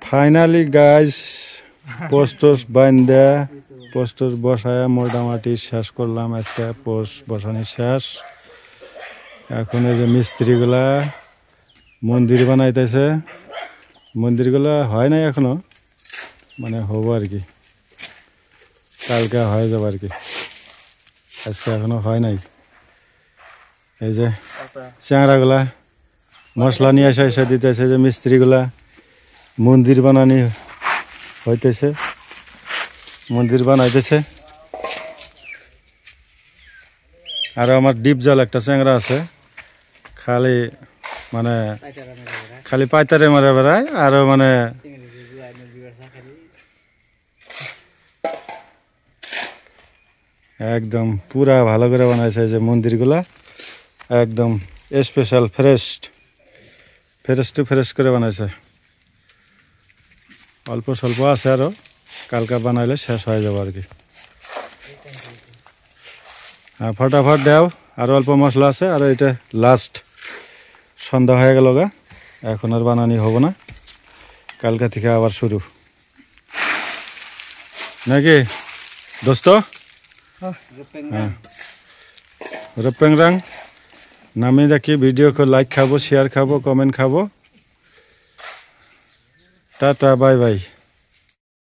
Finally guys posts বান্ধা posts বসায়া মোটামুটি শেষ করলাম। আজকে পোস্ট বসানি শেষ। এখন এই যে মিস্ত্রিগুলা মন্দির বানাইতেছে। মন্দিরগুলা হয় নাই এখনো, মানে হবো আর কি, কালকে হয়ে যাবে আর কি, আজকে এখনো হয় নাই। এই যে চ্যাংড়াগুলা মশলা নিয়ে এসে দিতেছে, যে মিস্ত্রিগুলা মন্দির বানানি হইতেছে, মন্দির বানাইতেছে। আর আমার ডিপ জল একটা চ্যাংড়া আছে, খালি মানে খালি পাইতারে মারে বেড়ায়, আরো মানে একদম পুরা ভালো করে বানাইছে। যে মন্দিরগুলা একদম স্পেশাল ফ্রেশ টু ফ্রেশ করে বানাইছে। অল্প স্বল্প আছে, আরো কালকা বানাইলে শেষ হয়ে যাবে আর কি। হ্যাঁ, ফটাফট দাও, আরো অল্প মশলা আছে। আর এটা লাস্ট, সন্ধ্যা হয়ে গেল গা, এখন আর বানানি হবো না, কালকা থেকে আবার শুরু নাকি দোস্ত? হ্যাঁ, রূপেংরাং নামে দেখি ভিডিও को লাইক খাবো, শেয়ার খাবো, কমেন্ট খাবো। Tata, bye bye.